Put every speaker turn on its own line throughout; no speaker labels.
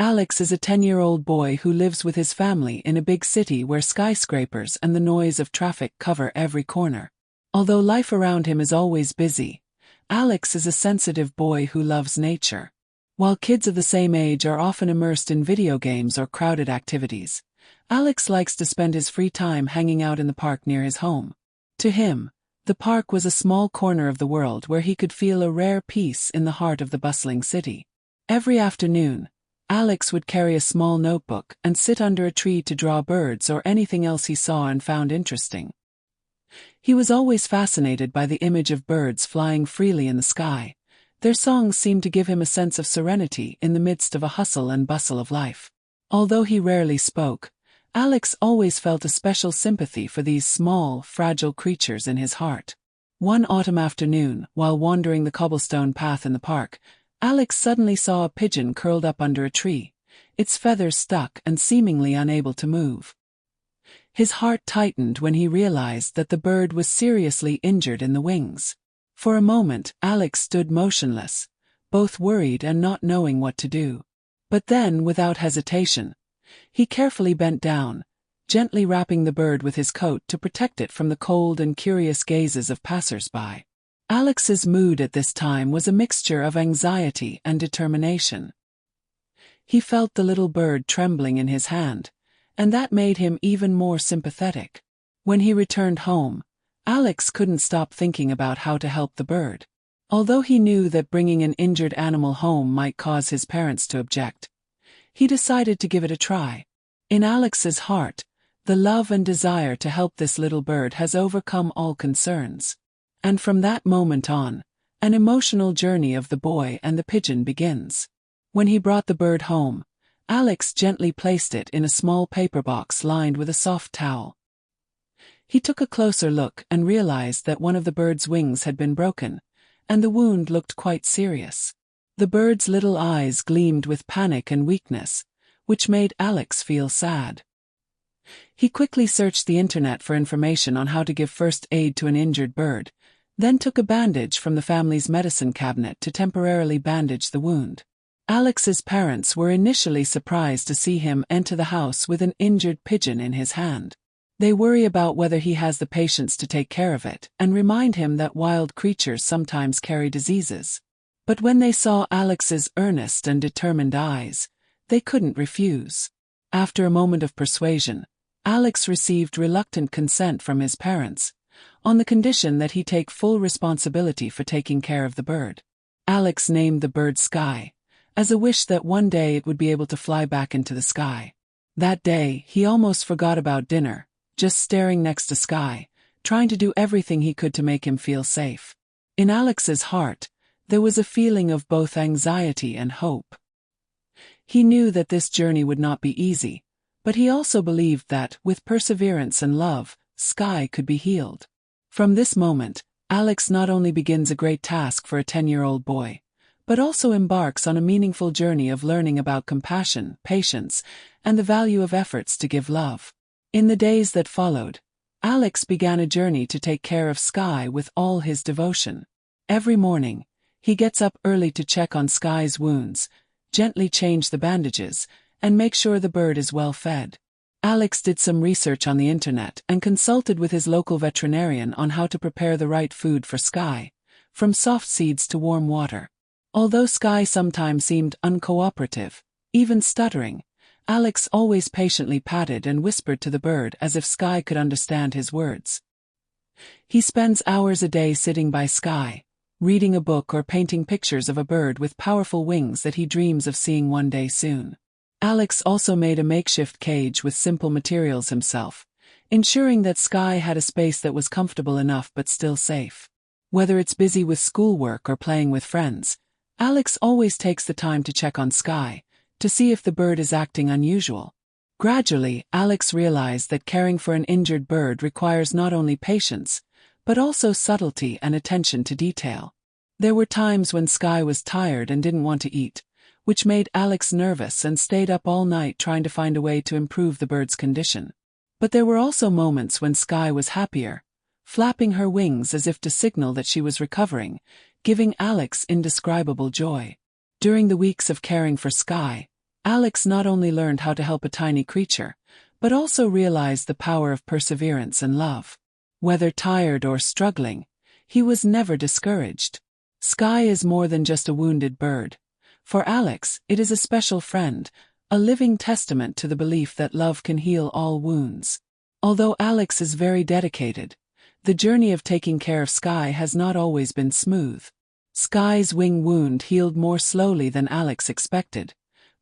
Alex is a 10-year-old boy who lives with his family in a big city where skyscrapers and the noise of traffic cover every corner. Although life around him is always busy, Alex is a sensitive boy who loves nature. While kids of the same age are often immersed in video games or crowded activities, Alex likes to spend his free time hanging out in the park near his home. To him, the park was a small corner of the world where he could feel a rare peace in the heart of the bustling city. Every afternoon, Alex would carry a small notebook and sit under a tree to draw birds or anything else he saw and found interesting. He was always fascinated by the image of birds flying freely in the sky. Their songs seemed to give him a sense of serenity in the midst of a hustle and bustle of life. Although he rarely spoke, Alex always felt a special sympathy for these small, fragile creatures in his heart. One autumn afternoon, while wandering the cobblestone path in the park, Alex suddenly saw a pigeon curled up under a tree, its feathers stuck and seemingly unable to move. His heart tightened when he realized that the bird was seriously injured in the wings. For a moment, Alex stood motionless, both worried and not knowing what to do. But then, without hesitation, he carefully bent down, gently wrapping the bird with his coat to protect it from the cold and curious gazes of passers-by. Alex's mood at this time was a mixture of anxiety and determination. He felt the little bird trembling in his hand, and that made him even more sympathetic. When he returned home, Alex couldn't stop thinking about how to help the bird. Although he knew that bringing an injured animal home might cause his parents to object, he decided to give it a try. In Alex's heart, the love and desire to help this little bird has overcome all concerns. And from that moment on, an emotional journey of the boy and the pigeon begins. When he brought the bird home, Alex gently placed it in a small paper box lined with a soft towel. He took a closer look and realized that one of the bird's wings had been broken, and the wound looked quite serious. The bird's little eyes gleamed with panic and weakness, which made Alex feel sad. He quickly searched the internet for information on how to give first aid to an injured bird, then took a bandage from the family's medicine cabinet to temporarily bandage the wound. Alex's parents were initially surprised to see him enter the house with an injured pigeon in his hand. They worry about whether he has the patience to take care of it and remind him that wild creatures sometimes carry diseases. But when they saw Alex's earnest and determined eyes, they couldn't refuse. After a moment of persuasion, Alex received reluctant consent from his parents, on the condition that he take full responsibility for taking care of the bird. Alex named the bird Sky, as a wish that one day it would be able to fly back into the sky. That day, he almost forgot about dinner, just staring next to Sky, trying to do everything he could to make him feel safe. In Alex's heart, there was a feeling of both anxiety and hope. He knew that this journey would not be easy, but he also believed that, with perseverance and love, Sky could be healed. From this moment, Alex not only begins a great task for a 10-year-old boy, but also embarks on a meaningful journey of learning about compassion, patience, and the value of efforts to give love. In the days that followed, Alex began a journey to take care of Sky with all his devotion. Every morning, he gets up early to check on Sky's wounds, gently change the bandages, and make sure the bird is well fed. Alex did some research on the internet and consulted with his local veterinarian on how to prepare the right food for Sky, from soft seeds to warm water. Although Sky sometimes seemed uncooperative, even stuttering, Alex always patiently patted and whispered to the bird as if Sky could understand his words. He spends hours a day sitting by Sky, reading a book or painting pictures of a bird with powerful wings that he dreams of seeing one day soon. Alex also made a makeshift cage with simple materials himself, ensuring that Sky had a space that was comfortable enough but still safe. Whether it's busy with schoolwork or playing with friends, Alex always takes the time to check on Sky, to see if the bird is acting unusual. Gradually, Alex realized that caring for an injured bird requires not only patience, but also subtlety and attention to detail. There were times when Sky was tired and didn't want to eat, which made Alex nervous and stayed up all night trying to find a way to improve the bird's condition. But there were also moments when Sky was happier, flapping her wings as if to signal that she was recovering, giving Alex indescribable joy. During the weeks of caring for Sky, Alex not only learned how to help a tiny creature, but also realized the power of perseverance and love. Whether tired or struggling, he was never discouraged. Sky is more than just a wounded bird. For Alex, it is a special friend, a living testament to the belief that love can heal all wounds. Although Alex is very dedicated, the journey of taking care of Sky has not always been smooth. Sky's wing wound healed more slowly than Alex expected,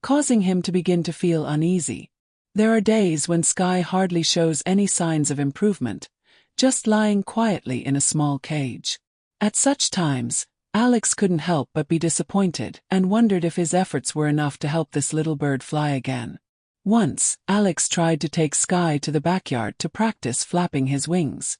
causing him to begin to feel uneasy. There are days when Sky hardly shows any signs of improvement, just lying quietly in a small cage. At such times, Alex couldn't help but be disappointed and wondered if his efforts were enough to help this little bird fly again. Once, Alex tried to take Sky to the backyard to practice flapping his wings.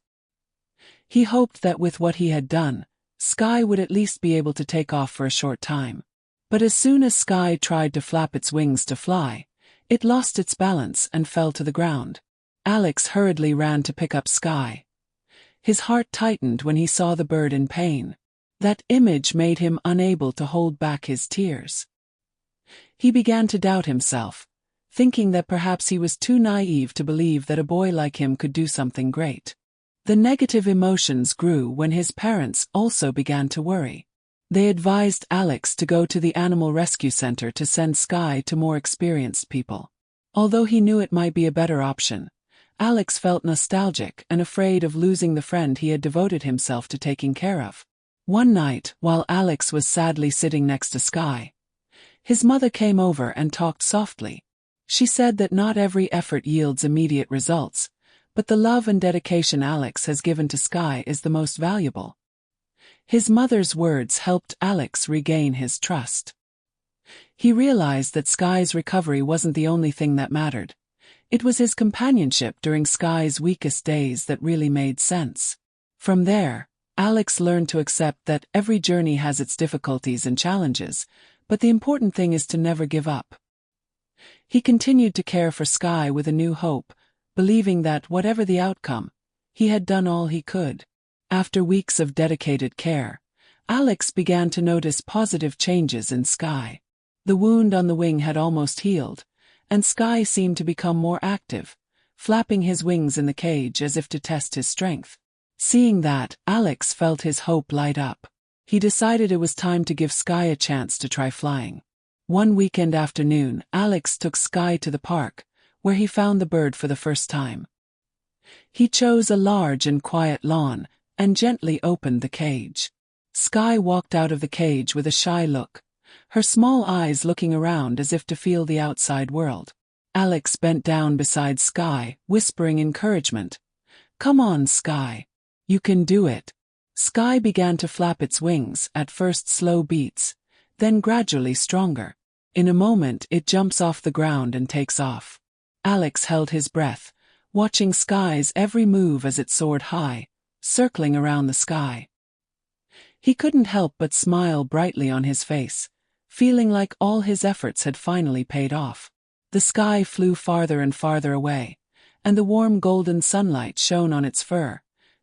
He hoped that with what he had done, Sky would at least be able to take off for a short time. But as soon as Sky tried to flap its wings to fly, it lost its balance and fell to the ground. Alex hurriedly ran to pick up Sky. His heart tightened when he saw the bird in pain. That image made him unable to hold back his tears. He began to doubt himself, thinking that perhaps he was too naive to believe that a boy like him could do something great. The negative emotions grew when his parents also began to worry. They advised Alex to go to the animal rescue center to send Sky to more experienced people. Although he knew it might be a better option, Alex felt nostalgic and afraid of losing the friend he had devoted himself to taking care of. One night, while Alex was sadly sitting next to Sky, his mother came over and talked softly. She said that not every effort yields immediate results, but the love and dedication Alex has given to Sky is the most valuable. His mother's words helped Alex regain his trust. He realized that Sky's recovery wasn't the only thing that mattered. It was his companionship during Sky's weakest days that really made sense. From there, Alex learned to accept that every journey has its difficulties and challenges, but the important thing is to never give up. He continued to care for Sky with a new hope, believing that, whatever the outcome, he had done all he could. After weeks of dedicated care, Alex began to notice positive changes in Sky. The wound on the wing had almost healed, and Sky seemed to become more active, flapping his wings in the cage as if to test his strength. Seeing that, Alex felt his hope light up. He decided it was time to give Sky a chance to try flying. One weekend afternoon, Alex took Sky to the park, where he found the bird for the first time. He chose a large and quiet lawn, and gently opened the cage. Sky walked out of the cage with a shy look, her small eyes looking around as if to feel the outside world. Alex bent down beside Sky, whispering encouragement. "Come on, Sky. You can do it." Sky began to flap its wings, at first slow beats, then gradually stronger. In a moment it jumps off the ground and takes off. Alex held his breath, watching Sky's every move as it soared high, circling around the sky. He couldn't help but smile brightly on his face, feeling like all his efforts had finally paid off. The sky flew farther and farther away, and the warm golden sunlight shone on its fur,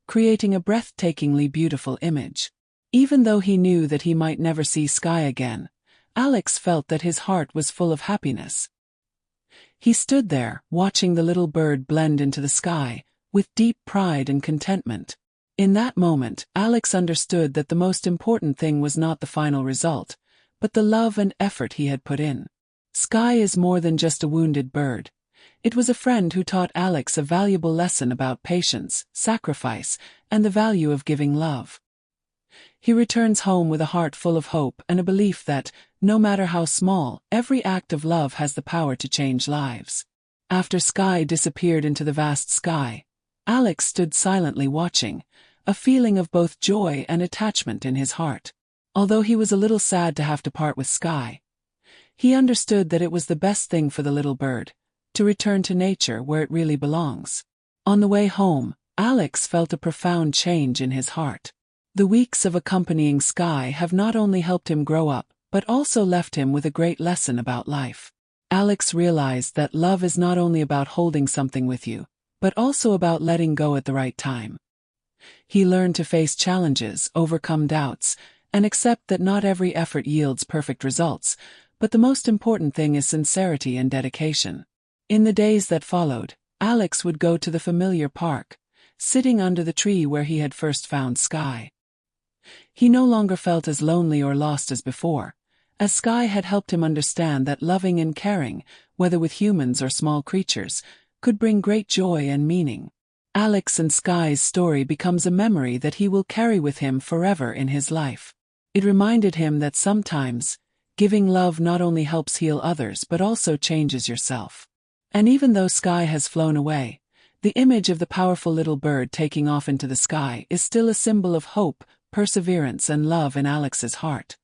creating a breathtakingly beautiful image. Even though he knew that he might never see Sky again, Alex felt that his heart was full of happiness. He stood there, watching the little bird blend into the sky, with deep pride and contentment. In that moment, Alex understood that the most important thing was not the final result, but the love and effort he had put in. Sky is more than just a wounded bird. It was a friend who taught Alex a valuable lesson about patience, sacrifice, and the value of giving love. He returns home with a heart full of hope and a belief that, no matter how small, every act of love has the power to change lives. After Sky disappeared into the vast sky, Alex stood silently watching, a feeling of both joy and attachment in his heart. Although he was a little sad to have to part with Sky, he understood that it was the best thing for the little bird, to return to nature where it really belongs. On the way home, Alex felt a profound change in his heart. The weeks of accompanying Sky have not only helped him grow up, but also left him with a great lesson about life. Alex realized that love is not only about holding something with you, but also about letting go at the right time. He learned to face challenges, overcome doubts, and accept that not every effort yields perfect results, But the most important thing is sincerity and dedication. In the days that followed, Alex would go to the familiar park, sitting under the tree where he had first found Sky. He no longer felt as lonely or lost as before, as Sky had helped him understand that loving and caring, whether with humans or small creatures, could bring great joy and meaning. Alex and Sky's story becomes a memory that he will carry with him forever in his life. It reminded him that sometimes, giving love not only helps heal others but also changes yourself. And even though Sky has flown away, the image of the powerful little bird taking off into the sky is still a symbol of hope, perseverance and love in Alex's heart.